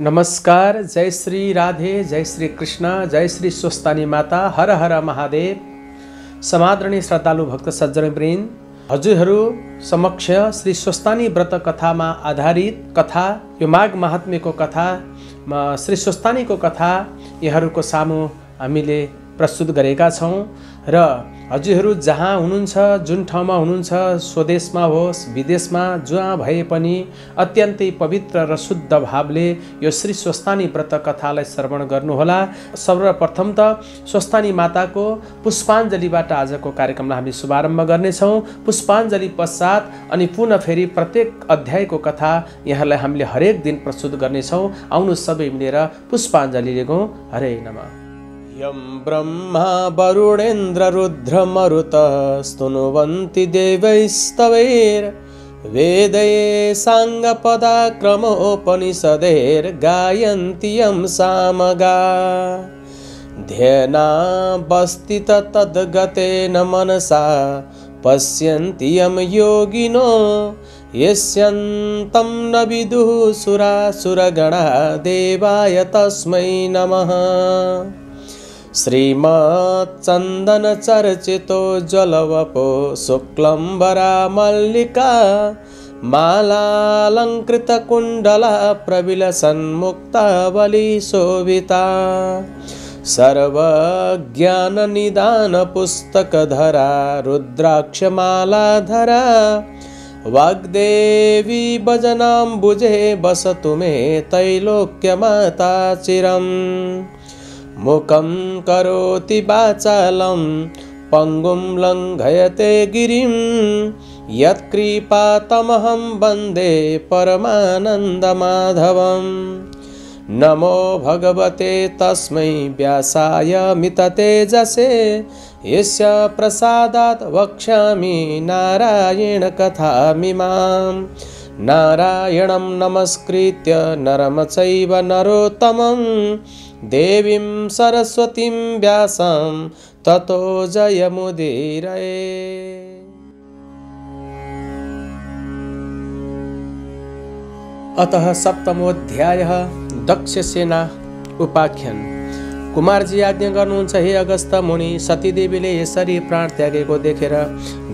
नमस्कार, जय श्री राधे, जय श्री कृष्ण, जय श्री स्वस्थानी माता, हर हर महादेव। समादरणीय श्रद्धालु भक्त सज्जनवृन्द, हजुरहरू समक्ष श्री स्वस्थानी व्रत कथामा आधारित कथा, यो माघ महात्म्यको कथा, श्री स्वस्थानीको कथा यहाँहरूको सामु हामीले प्रस्तुत गरेका छौँ र हजुरहरू जहाँ हुनुहुन्छ, जुन ठाउँमा हुनुहुन्छ, स्वदेशमा होस् विदेशमा जहाँ भए पनि अत्यन्तै पवित्र र शुद्ध भावले यो श्री स्वस्थानी व्रत कथालाई श्रवण गर्नुहोला। सर्वप्रथम त स्वस्थानी माताको पुष्पाञ्जलीबाट आजको कार्यक्रमलाई हामी शुभारम्भ गर्नेछौँ। पुष्पाञ्जली पश्चात अनि पुनः फेरि प्रत्येक अध्यायको कथा यहाँलाई हामीले हरेक दिन प्रस्तुत गर्नेछौँ। आउनु सबै मिलेर पुष्पाञ्जली गरौँ। हरे नमः। यं ब्रह्मा वरुणेन्द्र रुद्र मरुत स्तुनुवन्ति देवैस्तवैर् वेदैः साङ्गपदाक्रमोपनिषदैर् गायन्ति यं सामगा ध्येनावस्थित तद्गतेन मनसा पश्यन्ति यं योगिनो यस्यन्तं न विदुः सुरासुरगणा देवाय तस्मै नमः। श्रीमच्चन्दन चर्चितो जलवपो शुक्लम्बरा मल्लिका मालालङ्कृत कुण्डला प्रविलसन्मुक्तावली शोभिता सर्वज्ञाननिदान पुस्तकधरा रुद्राक्षमालाधरा वाग्देवी भजनाम्बुजे वसतु मे त्रैलोक्यमाता चिरम्। मुखं करोति वाचालं पंगुं लङ्घयते गिरिं यत्कृपातमहं वन्दे परमानन्दमाधवं। नमो भगवते तस्मै व्यासाय मिततेजसे यस्य प्रसादात् वक्ष्यामि नारायण कथामिमां। नारायणं नमस्कृत्य नरं चैव नरोत्तमं देवीं सरस्वतीं व्यासं ततो जयमुदीरये। अतः सप्तमोऽध्यायः दक्षसेना उपाख्यान। कुमारजी आज्ञा गर्नुहुन्छ, हे अगस्त मुनि, सतीदेवीले यसरी प्राण त्यागेको देखेर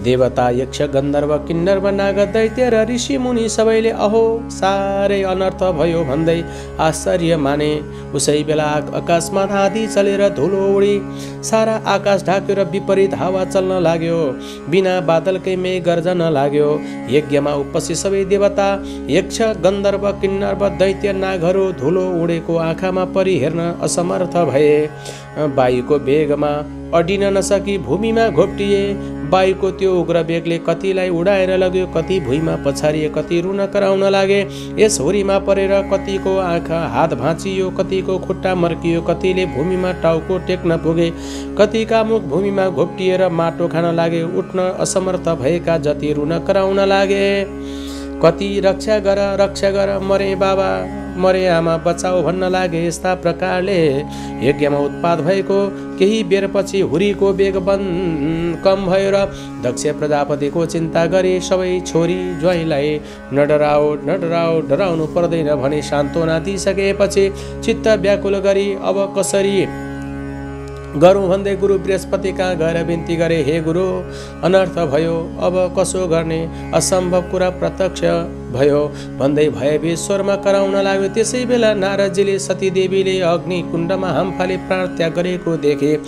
देवता यक्ष गन्धर्व किन्नर नाग दैत्य र ऋषि मुनि सबैले अहो साह्रै अनर्थ भयो भन्दै आश्चर्य माने। उसै बेला आकाशमा आँधी चलेर धुलो उडी सारा आकाश ढाक्यो र विपरीत हावा चल्न लाग्यो। बिना बादलकै मेघ गर्जन लाग्यो। यज्ञमा उपस्थित सबै देवता यक्ष गन्धर्व किन्नर दैत्य नागहरू धुलो उडेको आँखामा परि हेर्न असमर्थ भए। वायुको वेगमा अडिन नसकी भूमिमा घोप्टिए। वायुको त्यो उग्र वेगले कतिलाई उडाएर लग्यो, कति भुइँमा पछारिए, कति रुन कराउन लागे। यस हुरीमा परेर कतिको आँखा हात भाँचियो, कतिको खुट्टा मर्कियो, कतिले भूमिमा टाउको टेक्न पुगे, कतिका मुख भूमिमा घोप्टिएर माटो खान लागे। उठ्न असमर्थ भएका जति रुन कराउन लागे। कति रक्षा गर मरे बाबा मरे आमा बचाऊ भन्न लागे। यस्ता प्रकारले यज्ञमा उत्पात भएको केही बेरपछि हुरीको वेग कम भयो र दक्ष प्रजापतिको चिन्ता गरे। सबै छोरी ज्वाइँलाई डराउनु पर्दैन भने सान्त्वना दिइसकेपछि चित्त व्याकुल गरी अब कसरी गरौँ भन्दै गुरु बृहस्पति कहाँ गएर बिन्ती गरे, हे गुरु अनर्थ भयो, अब कसो गर्ने, असम्भव कुरा प्रत्यक्ष भयो भन्दै भयभीत स्वरमा कराउन लाग्यो। त्यसै बेला नारदजीले सतीदेवीले अग्नि कुण्डमा हामफाले प्राण त्याग गरेको देखे।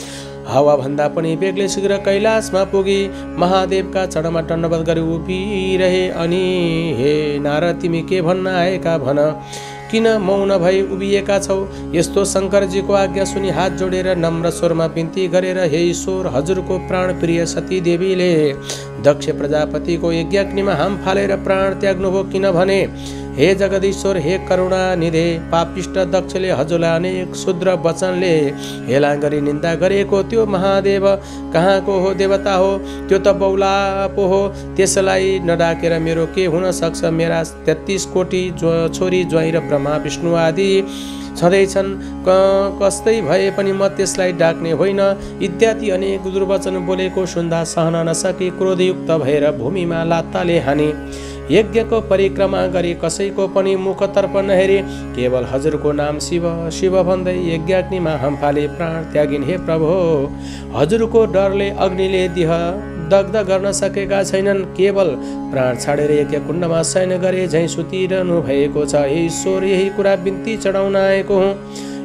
हावाभन्दा पनि बेगले शीघ्र कैलाशमा पुगी महादेवका चरणमा दण्डवत गरी उभिरहे। अनि हे नारद, तिमी के भन्न आएका भन, किन मौन भई उभिएका छौ? यस्तो शङ्करजीको आज्ञा सुनि हात जोडेर नम्र स्वरमा बिन्ती गरेर, हे ईश्वर, हजुरको प्राण प्रिय सतीदेवीले दक्ष प्रजापतिको यज्ञाग्निमा हाम फालेर प्राण त्याग्नुभयो किनभने हे जगदीश्वर, हे करुणा निधे, पापिष्ट दक्षले हजुरलाई अनेक शुद्र वचनले हेला गरी निन्दा गरेको त्यो महादेव कहाँको हो देवता हो? त्यो त बौला पो हो। त्यसलाई नडाकेर मेरो के हुन सक्छ? मेरा 33 कोटी छोरी ज्वाइँ र ब्रह्मा विष्णु आदि छँदैछन्, कस्तै भए पनि म त्यसलाई डाक्ने होइन इत्यादि अनेक दुर्वचन बोलेको सुन्दा सहन नसकी क्रोधयुक्त भएर भूमिमा लात्ताले हाने। यज्ञको परिक्रमा गरी कसैको पनि मुखतर्फ नहेरी केवल हजुरको नाम शिव शिव भन्दै यज्ञाग्निमा हम्फाले प्राण त्यागिन्। हे प्रभु, हजुरको डरले अग्निले दिह दग्ध गर्न सकेका छैनन्, केवल प्राण छाडेर यज्ञ कुण्डमा शयन गरे झैँ सुतिरहनु भएको छ। हे ईश्वर, यही कुरा बिन्ती चढाउन आएको हुँ।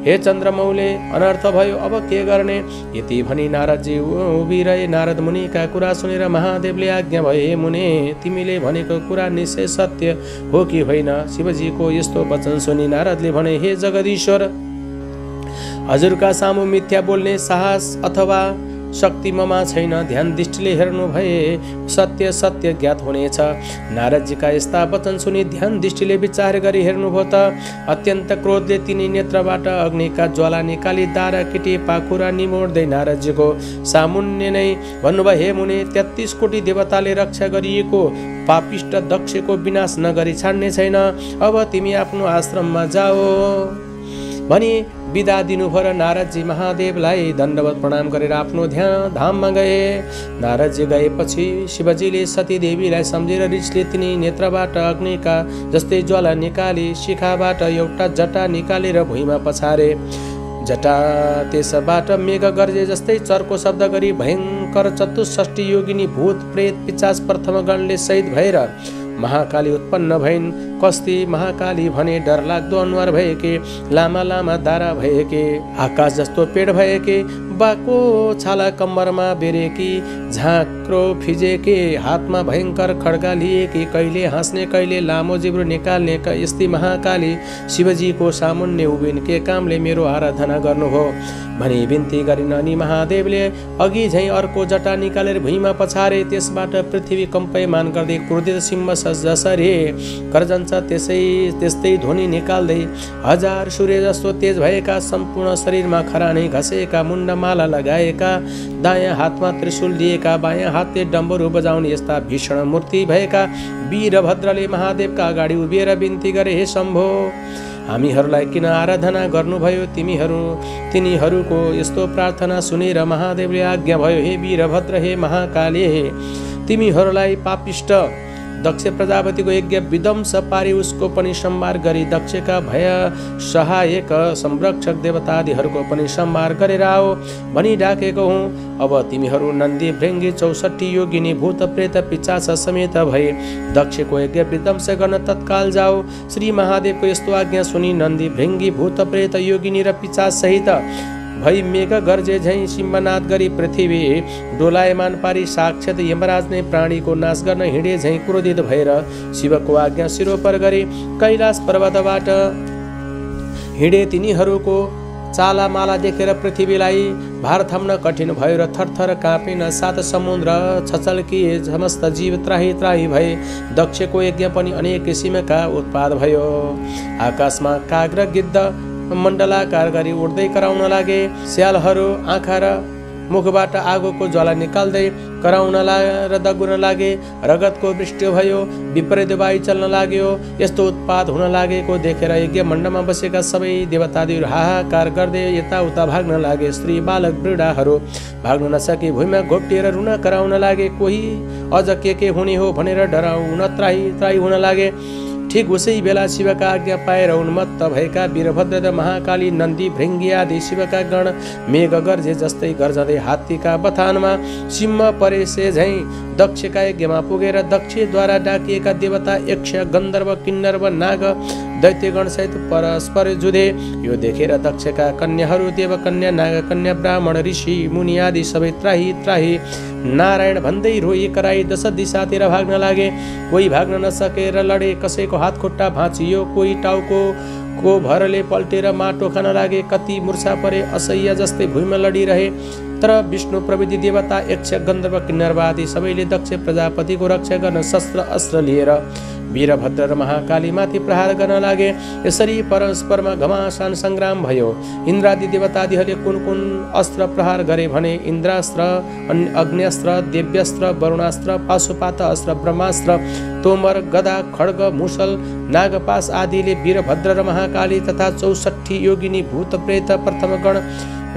हे चन्द्रमौले, अनर्थ भयो, अब के गर्ने? यति भनी नारदजी उभिरहे। नारद मुनिका कुरा सुनेर महादेवले आज्ञा भए, हे मुने, तिमीले भनेको कुरा निश्चय सत्य हो कि होइन? शिवजीको यस्तो वचन सुनि नारदले भने, हे जगदीश्वर, हजुरका सामु मिथ्या बोल्ने साहस अथवा शक्ति ममा छैन। ध्यान दृष्टिले हेर्नु भए सत्य सत्य ज्ञात हुनेछ। नारदजीका यस्ता वचन सुनि ध्यान दृष्टिले विचार गरी हेर्नुभयो त अत्यन्त क्रोधले तिनी नेत्रबाट अग्निका ज्वाला निकाली दारा किटी पाखुरा निमोड्दै नारदजीको सामुन्ने नै भन्नुभयो, हे मुने, 33 कोटी देवताले रक्षा गरिएको पापिष्ट दक्षको विनाश नगरी छाड्ने छैन। अब तिमी आफ्नो आश्रममा जाओ भनी बिदा दिनुभयो र नारदजी महादेवलाई दण्डवत प्रणाम गरेर आफ्नो ध्यान धाममा गए। नारदजी गएपछि शिवजीले सती देवीलाई सम्झेर रिसले तिनी नेत्रबाट अग्निका जस्तै ज्वाला निकाली शिखाबाट एउटा जटा निकालेर भुइँमा पछारे। जटा त्यसबाट मेघ गर्जे जस्तै चर्को शब्द गरी भयङ्कर 64 योगिनी भूत प्रेत पिचास प्रथम गणले सहित भएर महाकाली उत्पन्न भइन्। कस्ती महाकाली भने डरलाग्दो अनुहार भएके, लामा लामा दारा भएके, आकाश जस्तो पेट भएके, बाको छाला कम्मरमा बेरेकी, झाँक्रो फिजेके, हातमा भयङ्कर खड्गा लिएकी, कहिले हाँस्ने कहिले लामो जिब्रो निकाल्ने यस्ती महाकाली शिवजीको सामुन्ने उभिन्। के कामले मेरो आराधना गर्नुभयो भनी बिन्ती गरिन्। अनि महादेवले अघि झैँ अर्को जटा निकालेर भुइँमा पछारे। त्यसबाट पृथ्वी कम्पयमान गर्दै क्रोधित सिंह जसरी गर्जन्छ त्यस्तै ध्वनि निकाल्दै 1000 सूर्य जस्तो तेज भएका, सम्पूर्ण शरीरमा खरानी घसेका, मुण्डमाला लगाएका, दायाँ हातमा त्रिशूल लिएका, बायाँ हातले डम्बरू बजाउने यस्ता भीषण मूर्ति भएका वीरभद्रले महादेवका अगाडि उभिएर बिन्ती गरे, हे शम्भो, हामीहरूलाई किन आराधना गर्नुभयो? तिनीहरूको यस्तो प्रार्थना सुनेर महादेवले आज्ञा भयो, हे वीरभद्र, हे महाकाली, तिमीहरूलाई पापिष्ट दक्ष प्रजापतिको यज्ञ विध्वंस पारी उसको पनि संहार गरी दक्षका भय सहायक संरक्षक देवतादिहरूको पनि संहार गरेर आओ भनी डाकेको हुँ। अब तिमीहरू नन्दी भृङ्गी 64 योगिनी भूत प्रेत पिचाच समेत भए दक्षको यज्ञ विध्वंस गर्न तत्काल जाओ। श्री महादेवको यस्तो आज्ञा सुनि नन्दी भृङ्गी भूत प्रेत योगिनी र पिचाच सहित भई मेघ गर्जे झैँ सिंहनाद गरी पृथ्वी डोलायमान पारी साक्षात यमराज नै प्राणीको नाश गर्न हिँडे झैँ क्रोधित भएर शिवको आज्ञा सिरोपर गरी कैलाश पर्वतबाट हिँडे। तिनीहरूको चालामाला देखेर पृथ्वीलाई भार थाम्न कठिन भयो र थरथर काँपिन। 7 समुद्र छचल्किए, समस्त जीव त्राही त्राही भए। दक्षको यज्ञ पनि अनेक किसिमका उत्पाद भयो। आकाशमा काग र गिद्ध मण्डलाकार गरी उड्दै कराउन लागे। स्यालहरू आँखा र मुखबाट आगोको ज्वाला निकाल्दै कराउन र दगुन लागे। रगतको वृष्टि भयो, विपरीत वायु चल्न लाग्यो। यस्तो उत्पात हुन लागेको देखेर यज्ञ मण्डपमा बसेका सबै देवतादिहरू हाहाकार गर्दै यताउता भाग्न लागे। स्त्री बालक वृद्धाहरू भाग्न नसके भुइँमा घोप्टिएर रुन कराउन लागे। कोही अझ के हुने हो भनेर डराउन त्राही त्राही हुन लागे। ठीक उसै बेला शिवका आज्ञा पाएर उन्मत्त भएका वीरभद्र र महाकाली नन्दी भृङ्गी आदि शिवका गण मेघ गर्जे जस्तै गर्जदै हात्तीका बथानमा सिंह परेसे झैँ दक्षका यज्ञमा पुगेर दक्षद्वारा डाकिएका देवता यक्ष गन्धर्व किन्नर नाग दैत्यगण सहित परस्पर जुधे। यो देखेर दक्षका कन्याहरू देवकन्या नागकन्या ब्राह्मण ऋषि मुनि आदि सबै त्राही त्राही नारायण भन्दै रोई कराई 10 दिशातिर भाग्न लागे। कोही भाग्न नसकेर लडे, कसैको हात खुट्टा भाँचियो, कोही टाउको भरले पल्टेर माटो खान लागे। कति मूर्छा परे, असह्य जस्तै भुइँमा लडिरहे। तर विष्णु प्रविधि देवता यक्ष गन्धर्व किन्नर आदि सबैले दक्ष प्रजापतिको रक्षा गर्न शस्त्र अस्त्र लिएर वीरभद्र र महाकाली माथि प्रहार गर्न लागे। यसरी परस्परमा घमासान संग्राम भयो। इन्द्रादि देवतादिहरूले कुन अस्त्र प्रहार गरे भने इन्द्रास्त्र, अग्न्यास्त्र, देव्यास्त्र, वरुणास्त्र, पाशुपात अस्त्र, ब्रह्मास्त्र, तोमर, गदा, खड्ग, मुसल, नागपाश आदिले वीरभद्र र महाकाली तथा 64 योगिनी भूत प्रेत प्रथम गण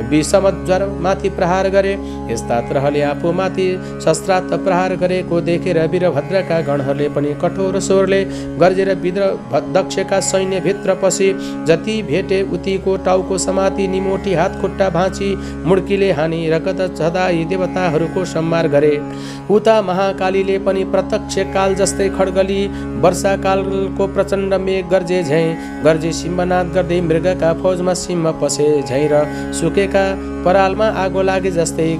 विषम ज्वर माथि प्रहार गरे। यस्ता तरहले आफूमाथि शस्त्रास्त्र प्रहार गरेको देखेर वीरभद्रका गणहरूले पनि कठोर स्वरले गर्जेर दक्षका सैन्यभित्र पसे। जति भेटे उतिको टाउको समाति निमोटी हात खुट्टा भाँची मुड्कीले हानी रगत झदाई देवताहरूको सम्मार गरे। उता महाकालीले पनि प्रत्यक्ष काल जस्तै खड्गली वर्षाकालको प्रचण्ड मेघ गर्जे झैँ गर्जे सिंहनाद गर्दै मृगका फौजमा सिंह पसे झैँ र सुकेका परालमा आगो लागे जस्तै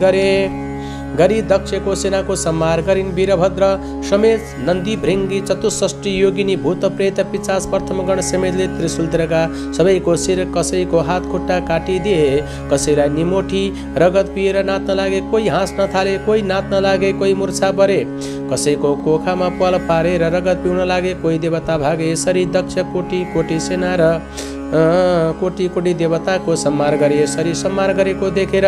गरी दक्षको सेनाको सम्हार गरिन्। वीरभद्र समेत नन्दी भृङ्गी चतुष्षष्ठी योगिनी भूत प्रेत पिचास प्रथमगण समेतले त्रिशूलतिरका सबैको शिर कसैको हात खुट्टा काटिदिए। कसैलाई निमोठी रगत पिएर नाच्न लागे, कोही हाँस्न थाले, कोही नाच्न लागे, कोही मुर्छा परे, कसैको कोखामा पल पारेर रगत पिउन लागे, कोही देवता भागे। यसरी दक्ष कोटी कोटी सेना र कोटी कोटी देवताको सम्हार गरे। यसरी सम्हार गरेको देखेर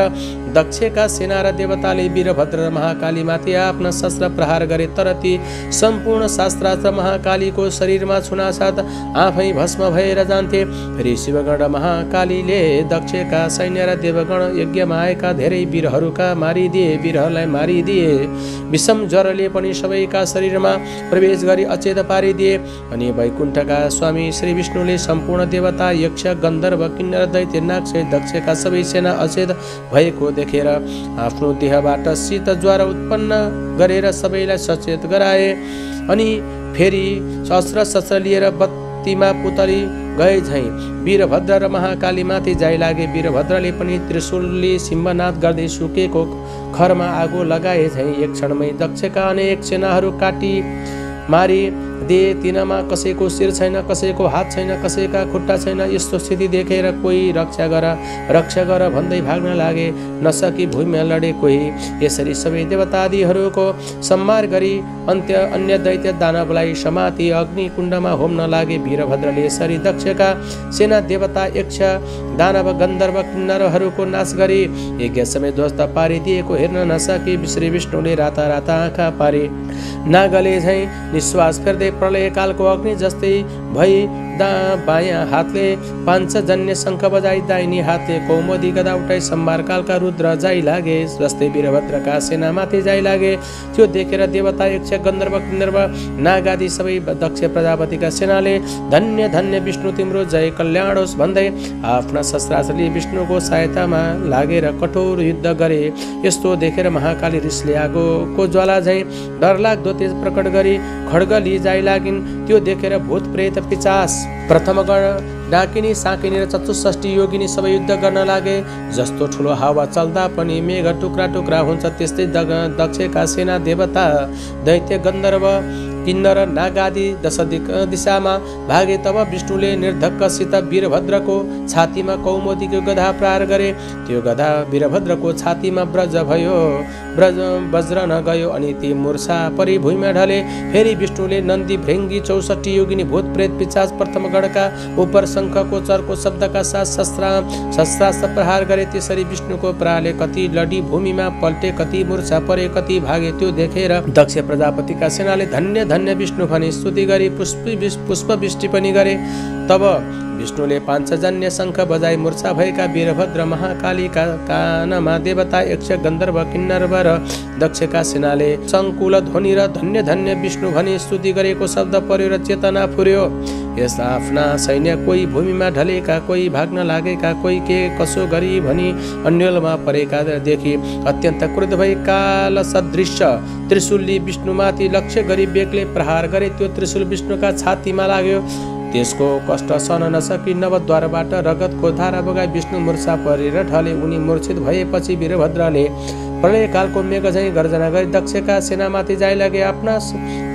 दक्षका सेना र देवताले वीरभद्र र महाकालीमाथि आफ्ना शस्त्र प्रहार गरे। तर ती सम्पूर्ण शास्त्रास्त्र महाकालीको शरीरमा छुनासाथ आफै भस्म भएर जान्थे। फेरि शिवगण र महाकालीले दक्षका सैन्य र देवगण यज्ञमा आएका धेरै वीरहरूलाई मारिदिए। विषम ज्वरले पनि सबैका शरीरमा प्रवेश गरी अचेत पारिदिए। अनि वैकुण्ठका स्वामी श्री विष्णुले सम्पूर्ण देवता यक्ष गन्धर्व किन्नर दैत्य नागसहित दक्षका सबै सेना अचेत भएको देखेर आफ्नो देहबाट शीत ज्वरो उत्पन्न गरेर सबैलाई सचेत गराए। अनि फेरि शस्त्र लिएर बत्तीमा पुतली गए झैँ वीरभद्र र महाकालीमाथि जाइ लागे। वीरभद्रले पनि त्रिशूलले सिंहनाद गर्दै सुकेको खरमा आगो लगाए झैँ एक क्षणमै दक्षका अनेक सेनाहरू काटी मारी दिए। तिनमा कसैको शिर छैन, कसैको हात छैन, कसैका खुट्टा छैन। यस्तो स्थिति देखेर कोही रक्षा गर भन्दै भाग्न लागे, नसकी भूमिमा लडे कोही। यसरी सबै देवतादिहरूको सम्हार गरी अन्य दैत्य दानवलाई समाति अग्निकुण्डमा होम्न लागे। वीरभद्रले यसरी दक्षका सेना देवता यक्ष दानव गन्धर्व किन्नरहरूको नाश गरी यज्ञ समय ध्वस्त पारिदिएको हेर्न नसकी श्री विष्णुले राता राता आँखा पारे। नागले झैँ निश्वास फेर्दै प्रलय कालको अग्नि जस्तै भई बायाँ हातले पाञ्चजन्य शङ्ख बजाई दाहिनी हातले कौमुदी गदा उठाई सम्हार कालका रुद्र जाइ लागे। जस्तै वीरभद्रका सेनामाथि जाइ लागे। त्यो देखेर देवता यक्ष गन्धर्व किन्नर नागादि सबै दक्ष प्रजापतिका सेनाले धन्य धन्य विष्णु तिम्रो जय कल्याण होस् भन्दै आफ्ना शस्त्रास्त्रले विष्णुको सहायतामा लागेर कठोर युद्ध गरे। यस्तो देखेर महाकाली रिसले आगोको ज्वाला झैँ डरलाग्दो तेज प्रकट गरी खड्ग लिई जाइ लागिन्। त्यो देखेर भूत प्रेत पिचास प्रथम गण डाकिनी साकिनी र चतुष्षष्ठी योगिनी सबै युद्ध गर्न लागे। जस्तो ठुलो हावा चल्दा पनि मेघ टुक्रा टुक्रा हुन्छ त्यस्तै दक्षका सेना देवता दैत्य गन्धर्व किन्नर नागादि दश दिशामा भागे। तब विष्णुले निर्धक्कसित वीरभद्रको छातीमा कौमुदीको गधा प्रहार गरे। त्यो गधा वीरभद्रको छातीमा वज्र नगयो अनि ती मूर्छा परि भुइँमा ढले। फेरि विष्णुले नन्दी भृङ्गी 64 योगिनी भूत प्रेत पिचास प्रथम गणका उपर शङ्खको चर्को शब्दका साथ शस्त्रास्त्र प्रहार गरे। त्यसरी विष्णुको प्रहारले कति लडी भूमिमा पल्टे, कति मूर्छा परे, कति भागे। त्यो देखेर दक्ष प्रजापतिका सेनाले धन्य धन्य विष्णु भनी स्तुति गरी पुष्पवृष्टि पनि गरे। तब विष्णुले पाञ्चजन्य शङ्ख बजाई मूर्छा भएका वीरभद्र महाकालीका कानमा देवता यक्ष गन्धर्व किन्नर र दक्षका सेनाले सङ्कुल ध्वनि र धन्य धन्य विष्णु भनी स्तुति गरेको शब्द पर्यो र चेतना फुर्यो। यस आफ्ना सैन्य कोही भूमिमा ढलेका, कोही भाग्न लागेका, कोही के कसो गरी भनी अन्यलमा परेका देखि अत्यन्त क्रुद्ध भई काल सदृश त्रिशूलले विष्णुमाथि लक्ष्य गरी बेगले प्रहार गरे। त्यो त्रिशूल विष्णुका छातीमा लाग्यो। त्यसको कष्ट सहन नसकी नवद्वारबाट रगतको धारा बगाई विष्णु मूर्छा परेर ढले। उनी मूर्छित भएपछि वीरभद्रले प्रलय कालको मेघ झैँ गर्जना गरी दक्षका सेनामाथि जाइ लागे। आफ्ना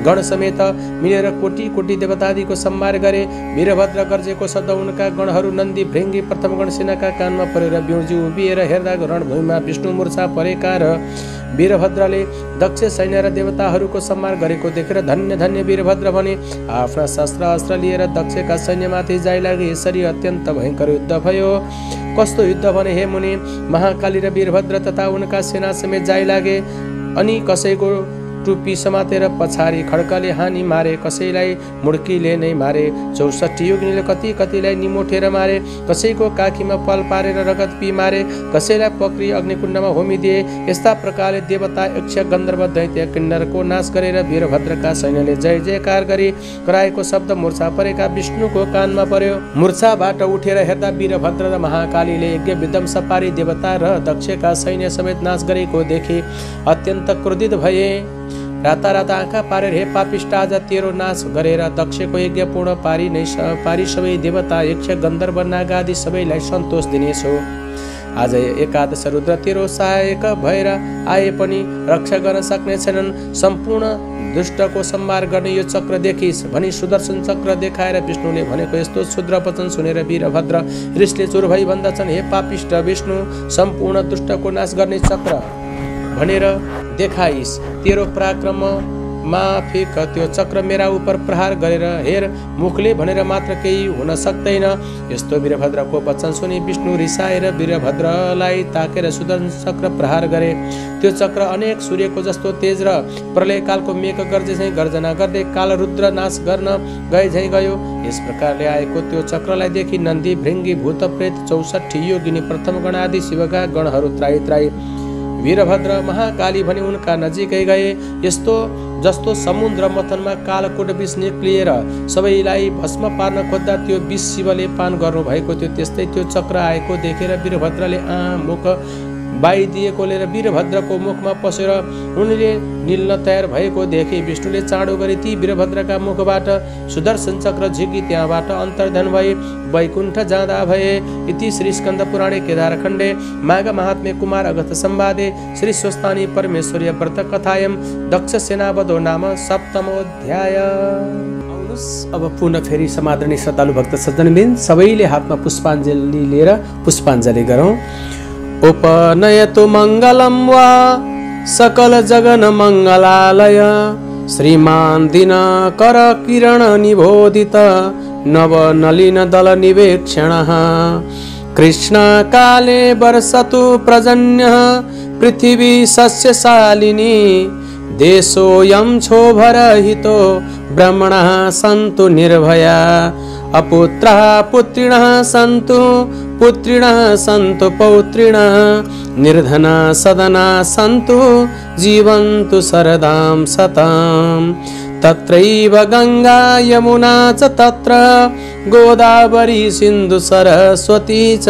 गण समेत मिलेर कोटी कोटी देवतादिको सम्हार गरे। वीरभद्र गर्जेको शब्द उनका गणहरू नन्दी भृङ्गी प्रथम गण सेनाका कानमा परेर बिउजी उभिएर हेर्दा रणभूमिमा विष्णु मूर्छा परेका र वीरभद्रले दक्ष सैन्य र देवताहरूको सम्हार गरेको देखेर धन्य धन्य वीरभद्र भने आफ्ना शस्त्र अस्त्र लिएर दक्षका सैन्यमाथि जाइ लागे। यसरी अत्यन्त भयङ्कर युद्ध भयो। कस्तो युद्ध भने हे मुनि, महाकाली र वीरभद्र तथा उनका सेना समेत जाइ लागे। अनि कसैको टुप्पी समातेर पछाडि खड्कले हानी मारे, कसैलाई मुड्कीले नै मारे। 64 योगिनीले कति कतिलाई निमोठेर मारे, कसैको काखीमा पल पारेर रगत पी मारे, कसैलाई पक्री अग्निकुण्डमा होमिदिए। यस्ता प्रकारले देवता, यक्ष, गन्धर्व, दैत्य, किन्नरको नाश गरेर वीरभद्रका सैन्यले जय जयकार गरी कराएको शब्द मूर्छा परेका विष्णुको कानमा पर्यो। मूर्छाबाट उठेर हेर्दा वीरभद्र र महाकालीले यज्ञ विध्वंस पारी देवता र दक्षका सैन्य समेत नाश गरेको देखे अत्यन्त क्रोधित भए। राता आँखा पारेर, हे पापिष्ट, आज तेरो नाश गरेर दक्षको यज्ञ पूर्ण पारी सबै देवता, यक्ष, गन्धर्व, नाग आदि सबैलाई सन्तोष दिनेछु। आज एकादश रुद्र तेरो सहायक भएर आए पनि रक्षा गर्न सक्ने छैनन्। सम्पूर्ण दुष्टको संहार गर्ने यो चक्र देखिस् भनी सुदर्शन चक्र देखाएर विष्णुले भनेको यस्तो क्षुद्र वचन सुनेर वीरभद्र रिसले चुर भई भन्दछन्, हे पापिष्ट विष्णु, सम्पूर्ण दुष्टको नाश गर्ने चक्र भनेर देखाइस्। तेरो पराक्रम माफिक त्यो चक्र मेरा उपर प्रहार गरेर हेर, मुखले भनेर मात्र केही हुन सक्दैन। यस्तो वीरभद्रको वचन सुनि विष्णु रिसाएर वीरभद्रलाई ताकेर सुदर्शन चक्र प्रहार गरे। त्यो चक्र अनेक सूर्यको जस्तो तेज र प्रलयकालको मेघ गर्जे झैँ गर्जना गर्दै काल रुद्र नाश गर्न गए झैँ गयो। यस प्रकारले आएको त्यो चक्रलाई देखि नन्दी, भृङ्गी, भूत, प्रेत, 64 योगिनी, प्रथम गण आदि शिवका गणहरू त्राई त्राई। वीरभद्र महाकाली भनी उनका नजिकै गए। यस्तो जस्तो समुद्र मथनमा कालकोट विष निक्लिएर सबैलाई भस्म पार्न खोज्दा त्यो विष शिवले पान गर्नु भएको थियो, त्यस्तै त्यो चक्र आएको देखेर वीरभद्रले मुख बाइदिएकोले र वीरभद्रको मुखमा पसेर उनले निल्न तयार भएको देखे विष्णुले चाँडो गरी ती वीरभद्रका मुखबाट सुदर्शन चक्र झिकी त्यहाँबाट अन्तर्धान भए वैकुण्ठ जाँदा भए। इति श्री स्कन्द पुराणे केदारखण्डे माघ महात्म्ये कुमार अगस्त्य संवादे श्री स्वस्तानी परमेश्वरीय व्रत कथायं दक्ष सेनावधो नाम सप्तमोऽध्याय। अब पुनः फेरि समादरणीय श्रद्धालु भक्त सज्जनबिन सबैले हातमा पुष्पाञ्जली लिएर पुष्पाञ्जली गरौँ। उपनयतु मङ्गलं वा सकल जगन मङ्गलालय, श्रीमान दिनकर किरण निबोधित नवनलिन दल निवेक्षणः, कृष्णकाले वर्षतु पर्जन्यः पृथिवी सस्यशालिनी, देशोऽयं क्षोभरहितो ब्रह्मणः सन्तु निर्भया, अपुत्रः पुत्रिणः सन्तु पुत्रिणः सन्तु पौत्रिणः, निर्धना सदना सन्तु जीवन्तु शरदां शताम्। तत्रैव गंगा यमुना च तत्र गोदावरी सिन्धु सरस्वती च,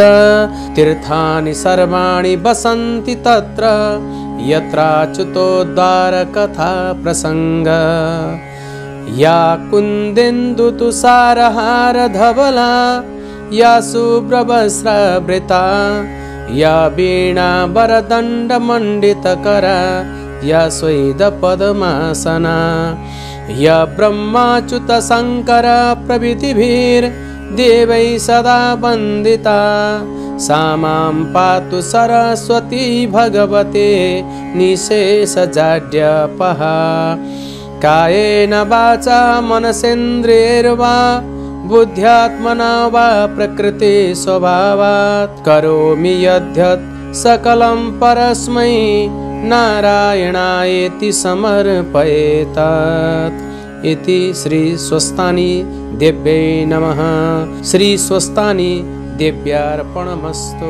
तीर्थानि सर्वाणि वसन्ति तत्र यत्राच्युतोद्धार कथा प्रसंग। या कुन्देन्दु तुषारहार धवला, या शुभ्रवस्त्रावृता, या वीणा वरदण्ड मण्डितकरा, या स्वेद पद्मासना, या ब्रह्माच्युत शंकर प्रभृतिभिर्देवैः सदा वन्दिता, सा मां पातु सरस्वती भगवते निशेषजाड्यपहा। कायेन वाचा मनसेन्द्रियैर्वा बुद्ध्यात्मना वा प्रकृति स्वभावात्, करोमि यद्यत् सकलं परस्मै नारायणायेति समर्पयेत्। इति श्री स्वस्तानी देव्यै नमः। श्री स्वस्तानी देव्यार्पणमस्तु।